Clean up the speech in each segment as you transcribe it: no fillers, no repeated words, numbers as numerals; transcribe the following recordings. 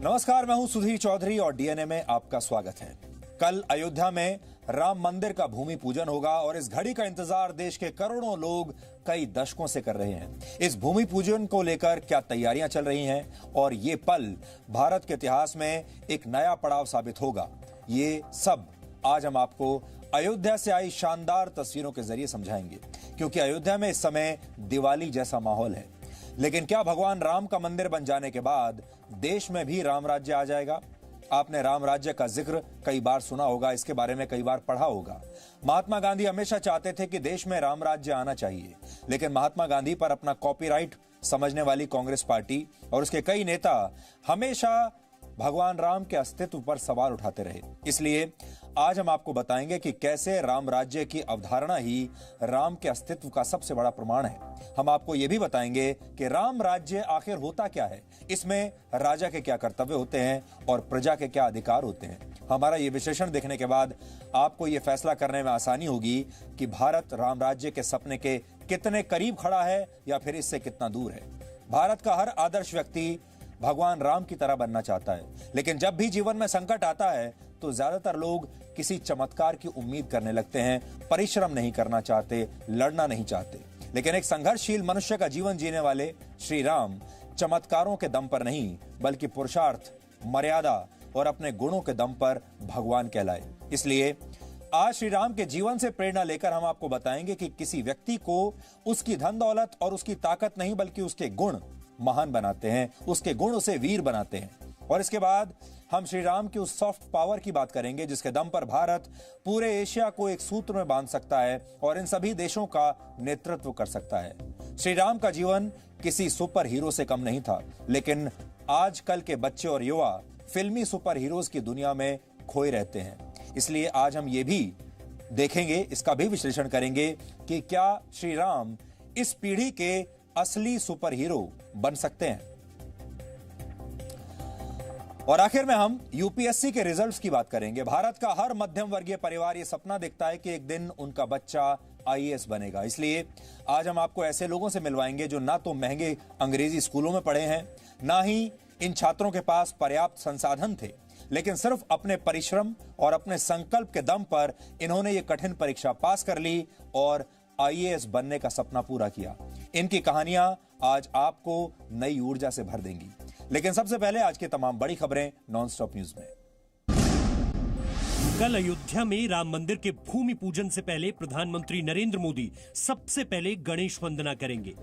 नमस्कार, मैं हूं सुधीर चौधरी और डीएनए में आपका स्वागत है। कल अयोध्या में राम मंदिर का भूमि पूजन होगा और इस घड़ी का इंतजार देश के करोड़ों लोग कई दशकों से कर रहे हैं। इस भूमि पूजन को लेकर क्या तैयारियां चल रही हैं और ये पल भारत के इतिहास में एक नया पड़ाव साबित होगा, ये सब आज हम आपको अयोध्या से आई शानदार तस्वीरों के जरिए समझाएंगे, क्योंकि अयोध्या में इस समय दिवाली जैसा माहौल है। लेकिन क्या भगवान राम का मंदिर बन जाने के बाद देश में भी राम राज्य आ जाएगा? आपने राम राज्य का जिक्र कई बार सुना होगा, इसके बारे में कई बार पढ़ा होगा। महात्मा गांधी हमेशा चाहते थे कि देश में राम राज्य आना चाहिए, लेकिन महात्मा गांधी पर अपना कॉपीराइट समझने वाली कांग्रेस पार्टी और उसके कई नेता हमेशा भगवान राम के अस्तित्व पर सवाल उठाते रहे। इसलिए आज हम आपको बताएंगे कि कैसे राम राज्य की अवधारणा ही राम के अस्तित्व का सबसे बड़ा प्रमाण है। हम आपको यह भी बताएंगे कि राम राज्य आखिर होता क्या है, इसमें राजा के क्या कर्तव्य होते हैं और प्रजा के क्या अधिकार होते हैं। हमारा ये विश्लेषण देखने के बाद आपको ये फैसला करने में आसानी होगी कि भारत राम राज्य के सपने के कितने करीब खड़ा है या फिर इससे कितना दूर है। भारत का हर आदर्श व्यक्ति भगवान राम की तरह बनना चाहता है, लेकिन जब भी जीवन में संकट आता है तो ज्यादातर लोग किसी चमत्कार की उम्मीद करने लगते हैं, परिश्रम नहीं करना चाहते, लड़ना नहीं चाहते। लेकिन एक संघर्षशील मनुष्य का जीवन जीने वाले श्री राम चमत्कारों के दम पर नहीं, बल्कि पुरुषार्थ, मर्यादा और अपने गुणों के दम पर भगवान कहलाए। इसलिए आज श्री राम के जीवन से प्रेरणा लेकर हम आपको बताएंगे कि किसी व्यक्ति को उसकी धन दौलत और उसकी ताकत नहीं, बल्कि उसके गुण महान बनाते हैं, उसके गुण उसे वीर बनाते हैं। और इसके बाद हम श्री राम की उस सॉफ्ट पावर की बात करेंगे जिसके दम पर भारत पूरे एशिया को एक सूत्र में बांध सकता है और इन सभी देशों का नेतृत्व कर सकता है। श्री राम का जीवन किसी सुपर हीरो से कम नहीं था, लेकिन आजकल के बच्चे और युवा फिल्मी सुपर हीरोज की दुनिया में खोए रहते हैं। इसलिए आज हम ये भी देखेंगे, इसका भी विश्लेषण करेंगे कि क्या श्री राम इस पीढ़ी के असली सुपर हीरो बन सकते हैं। और आखिर में हम यूपीएससी के रिजल्ट्स की बात करेंगे। भारत का हर मध्यम वर्गीय परिवार यह सपना देखता है कि एक दिन उनका बच्चा आईएएस बनेगा। इसलिए आज हम आपको ऐसे लोगों से मिलवाएंगे जो ना तो महंगे अंग्रेजी स्कूलों में पढ़े हैं, ना ही इन छात्रों के पास पर्याप्त संसाधन थे, लेकिन सिर्फ अपने परिश्रम और अपने संकल्प के दम पर इन्होंने ये कठिन परीक्षा पास कर ली और आईएएस बनने का सपना पूरा किया। इनकी कहानियां आज आपको नई ऊर्जा से भर देंगी। लेकिन सबसे पहले आज की तमाम बड़ी खबरें नॉनस्टॉप न्यूज में। कल अयोध्या में राम मंदिर के भूमि पूजन से पहले प्रधानमंत्री नरेंद्र मोदी सबसे पहले गणेश वंदना करेंगे।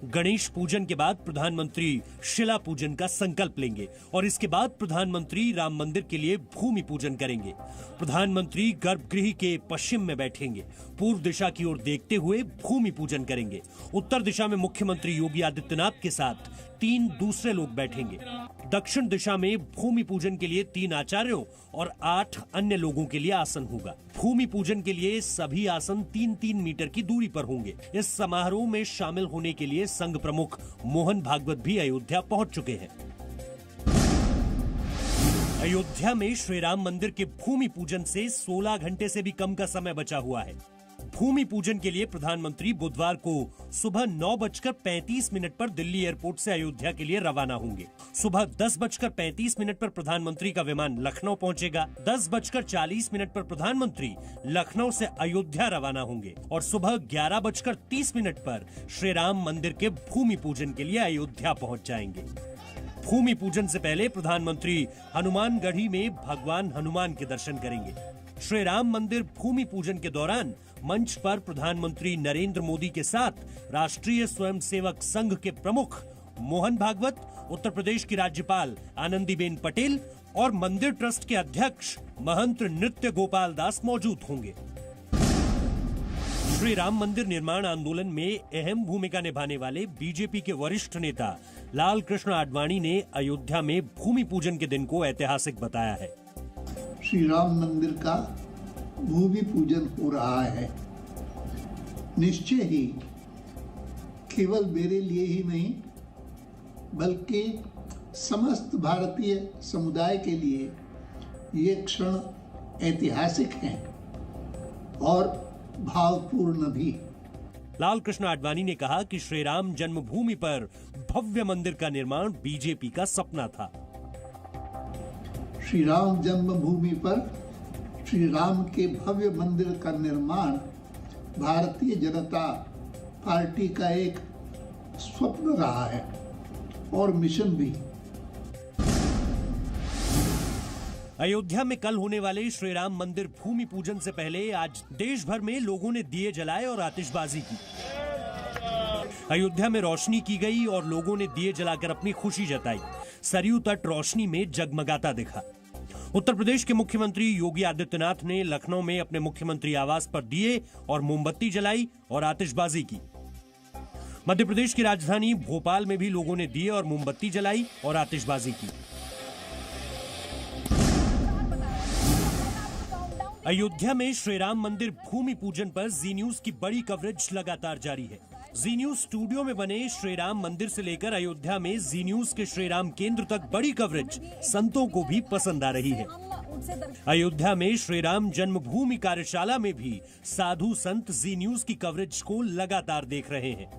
गणेश पूजन के बाद प्रधानमंत्री शिला पूजन का संकल्प लेंगे और इसके बाद प्रधानमंत्री राम मंदिर के लिए भूमि पूजन करेंगे। प्रधानमंत्री गर्भगृह के पश्चिम में बैठेंगे, पूर्व दिशा की ओर देखते हुए भूमि पूजन करेंगे। उत्तर दिशा में मुख्यमंत्री योगी आदित्यनाथ के साथ 3 दूसरे लोग बैठेंगे। दक्षिण दिशा में भूमि पूजन के लिए 3 आचार्यों और 8 अन्य लोगों के लिए आसन होगा। भूमि पूजन के लिए सभी आसन 3-3 मीटर की दूरी पर होंगे। इस समारोह में शामिल होने के लिए संघ प्रमुख मोहन भागवत भी अयोध्या पहुंच चुके हैं। अयोध्या में श्री राम मंदिर के भूमि पूजन से 16 घंटे से भी कम का समय बचा हुआ है। भूमि पूजन के लिए प्रधानमंत्री बुधवार को सुबह 9:35 पर दिल्ली एयरपोर्ट से अयोध्या के लिए रवाना होंगे। सुबह 10:35 पर प्रधानमंत्री का विमान लखनऊ पहुंचेगा। 10:40 पर प्रधानमंत्री लखनऊ से अयोध्या रवाना होंगे और सुबह 11:30 पर श्री राम मंदिर के भूमि पूजन के लिए अयोध्या पहुंच जाएंगे। भूमि पूजन से पहले प्रधानमंत्री हनुमानगढ़ी में भगवान हनुमान के दर्शन करेंगे। श्री राम मंदिर भूमि पूजन के दौरान मंच पर प्रधानमंत्री नरेंद्र मोदी के साथ राष्ट्रीय स्वयंसेवक संघ के प्रमुख मोहन भागवत, उत्तर प्रदेश की राज्यपाल आनंदीबेन पटेल और मंदिर ट्रस्ट के अध्यक्ष महंत नृत्य गोपाल दास मौजूद होंगे। श्री राम मंदिर निर्माण आंदोलन में अहम भूमिका निभाने वाले बीजेपी के वरिष्ठ नेता लाल कृष्ण आडवाणी ने अयोध्या में भूमि पूजन के दिन को ऐतिहासिक बताया है। श्री राम मंदिर का भूमि पूजन हो रहा है। निश्चय ही केवल मेरे लिए ही नहीं, बल्कि समस्त भारतीय समुदाय के लिए ये क्षण ऐतिहासिक है और भावपूर्ण भी। लाल कृष्ण आडवाणी ने कहा कि श्री राम जन्मभूमि पर भव्य मंदिर का निर्माण बीजेपी का सपना था। श्री राम जन्मभूमि पर श्री राम के भव्य मंदिर का निर्माण भारतीय जनता पार्टी का एक स्वप्न रहा है और मिशन भी। अयोध्या में कल होने वाले श्री राम मंदिर भूमि पूजन से पहले आज देश भर में लोगों ने दिए जलाए और आतिशबाजी की। अयोध्या में रोशनी की गई और लोगों ने दिए जलाकर अपनी खुशी जताई। सरयू तट रोशनी में जगमगाता दिखा। उत्तर प्रदेश के मुख्यमंत्री योगी आदित्यनाथ ने लखनऊ में अपने मुख्यमंत्री आवास पर दिए और मोमबत्ती जलाई और आतिशबाजी की। मध्य प्रदेश की राजधानी भोपाल में भी लोगों ने दिए और मोमबत्ती जलाई और आतिशबाजी की। अयोध्या में श्री राम मंदिर भूमि पूजन पर जी न्यूज की बड़ी कवरेज लगातार जारी है। जी न्यूज स्टूडियो में बने श्री राम मंदिर से लेकर अयोध्या में जी न्यूज के श्री राम केंद्र तक बड़ी कवरेज संतों को भी पसंद आ रही है। अयोध्या में श्री राम जन्मभूमि कार्यशाला में भी साधु संत जी न्यूज की कवरेज को लगातार देख रहे हैं।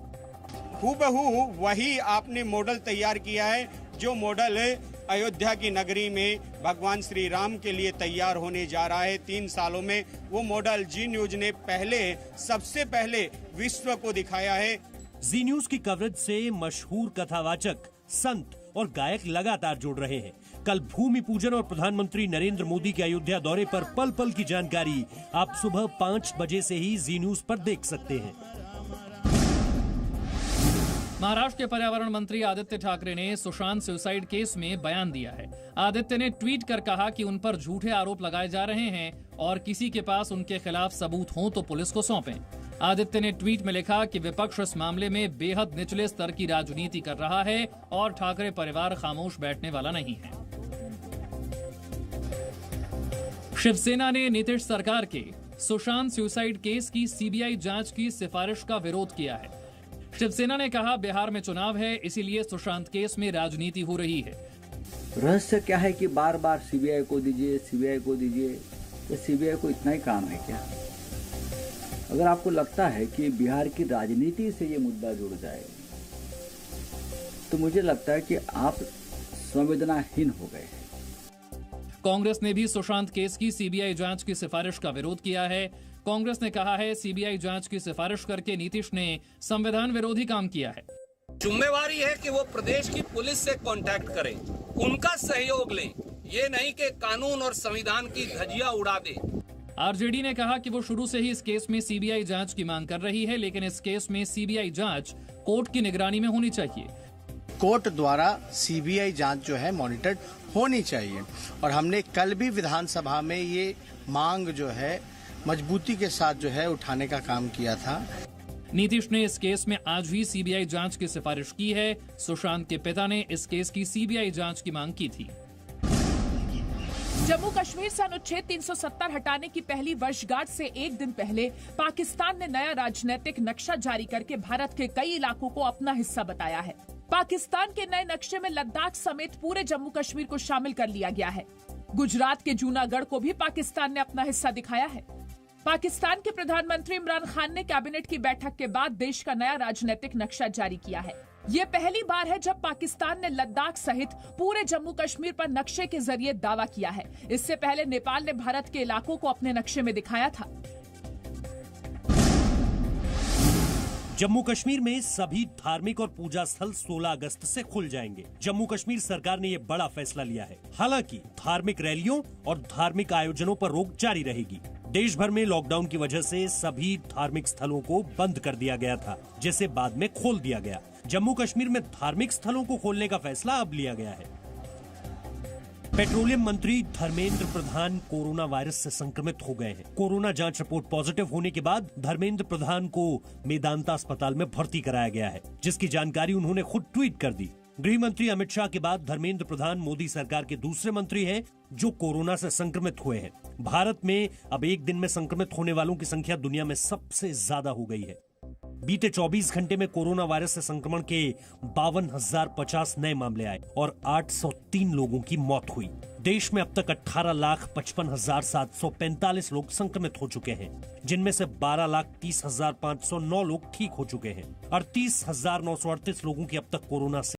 हूबहू वही आपने मॉडल तैयार किया है जो मॉडल अयोध्या की नगरी में भगवान श्री राम के लिए तैयार होने जा रहा है। 3 सालों में वो मॉडल जी न्यूज ने सबसे पहले विश्व को दिखाया है। जी न्यूज की कवरेज से मशहूर कथावाचक, संत और गायक लगातार जुड़ रहे हैं। कल भूमि पूजन और प्रधानमंत्री नरेंद्र मोदी के अयोध्या दौरे पर पल पल की जानकारी आप सुबह 5 बजे से ही जी न्यूज पर देख सकते हैं। महाराष्ट्र के पर्यावरण मंत्री आदित्य ठाकरे ने सुशांत सुसाइड केस में बयान दिया है। आदित्य ने ट्वीट कर कहा कि उन पर झूठे आरोप लगाए जा रहे हैं और किसी के पास उनके खिलाफ सबूत हो तो पुलिस को सौंपें। आदित्य ने ट्वीट में लिखा कि विपक्ष इस मामले में बेहद निचले स्तर की राजनीति कर रहा है और ठाकरे परिवार खामोश बैठने वाला नहीं है। शिवसेना ने नीतीश सरकार के सुशांत सुसाइड केस की सीबीआई जांच की सिफारिश का विरोध किया है। शिवसेना ने कहा बिहार में चुनाव है, इसीलिए सुशांत केस में राजनीति हो रही है। रहस्य क्या है कि बार बार सीबीआई को दीजिए, सीबीआई को दीजिए। ये सीबीआई को इतना ही काम है क्या? अगर आपको लगता है कि बिहार की राजनीति से ये मुद्दा जुड़ जाए तो मुझे लगता है कि आप संवेदनाहीन हो गए हैं। कांग्रेस ने भी सुशांत केस की सीबीआई जांच की सिफारिश का विरोध किया है। कांग्रेस ने कहा है सीबीआई जांच की सिफारिश करके नीतीश ने संविधान विरोधी काम किया है। जिम्मेवारी है कि वो प्रदेश की पुलिस से कांटेक्ट करें, उनका सहयोग लें, ये नहीं कि कानून और संविधान की धज्जियां उड़ा दें। आरजेडी ने कहा कि वो शुरू से ही इस केस में सीबीआई जांच की मांग कर रही है, लेकिन इस केस में सीबीआई जांच कोर्ट की निगरानी में होनी चाहिए। कोर्ट द्वारा सीबीआई जांच जो है मॉनिटर्ड होनी चाहिए और हमने कल भी विधानसभा में ये मांग जो है मजबूती के साथ जो है उठाने का काम किया था। नीतीश ने इस केस में आज भी सीबीआई जांच की सिफारिश की है। सुशांत के पिता ने इस केस की सीबीआई जांच की मांग की थी। जम्मू कश्मीर से अनुच्छेद 370 हटाने की पहली वर्षगांठ से एक दिन पहले पाकिस्तान ने नया राजनीतिक नक्शा जारी करके भारत के कई इलाकों को अपना हिस्सा बताया है। पाकिस्तान के नए नक्शे में लद्दाख समेत पूरे जम्मू कश्मीर को शामिल कर लिया गया है। गुजरात के जूनागढ़ को भी पाकिस्तान ने अपना हिस्सा दिखाया है। पाकिस्तान के प्रधानमंत्री इमरान खान ने कैबिनेट की बैठक के बाद देश का नया राजनीतिक नक्शा जारी किया है। ये पहली बार है जब पाकिस्तान ने लद्दाख सहित पूरे जम्मू कश्मीर पर नक्शे के जरिए दावा किया है। इससे पहले नेपाल ने भारत के इलाकों को अपने नक्शे में दिखाया था। जम्मू कश्मीर में सभी धार्मिक और पूजा स्थल 16 अगस्त से खुल जाएंगे। जम्मू कश्मीर सरकार ने यह बड़ा फैसला लिया है। हालांकि धार्मिक रैलियों और धार्मिक आयोजनों पर रोक जारी रहेगी। देश भर में लॉकडाउन की वजह से सभी धार्मिक स्थलों को बंद कर दिया गया था, जिसे बाद में खोल दिया गया। जम्मू कश्मीर में धार्मिक स्थलों को खोलने का फैसला अब लिया गया है। पेट्रोलियम मंत्री धर्मेंद्र प्रधान कोरोना वायरस से संक्रमित हो गए हैं। कोरोना जांच रिपोर्ट पॉजिटिव होने के बाद धर्मेंद्र प्रधान को मेदांता अस्पताल में भर्ती कराया गया है, जिसकी जानकारी उन्होंने खुद ट्वीट कर दी। गृह मंत्री अमित शाह के बाद धर्मेंद्र प्रधान मोदी सरकार के दूसरे मंत्री हैं जो कोरोना से संक्रमित हुए हैं। भारत में अब एक दिन में संक्रमित होने वालों की संख्या दुनिया में सबसे ज्यादा हो गई है। बीते 24 घंटे में कोरोना वायरस से संक्रमण के 52,050 नए मामले आए और 803 लोगों की मौत हुई। देश में अब तक 18,55,745 लोग संक्रमित हो चुके हैं, जिनमें से 12,30,509 लोग ठीक हो चुके हैं। 38,938 लोगों की अब तक कोरोना से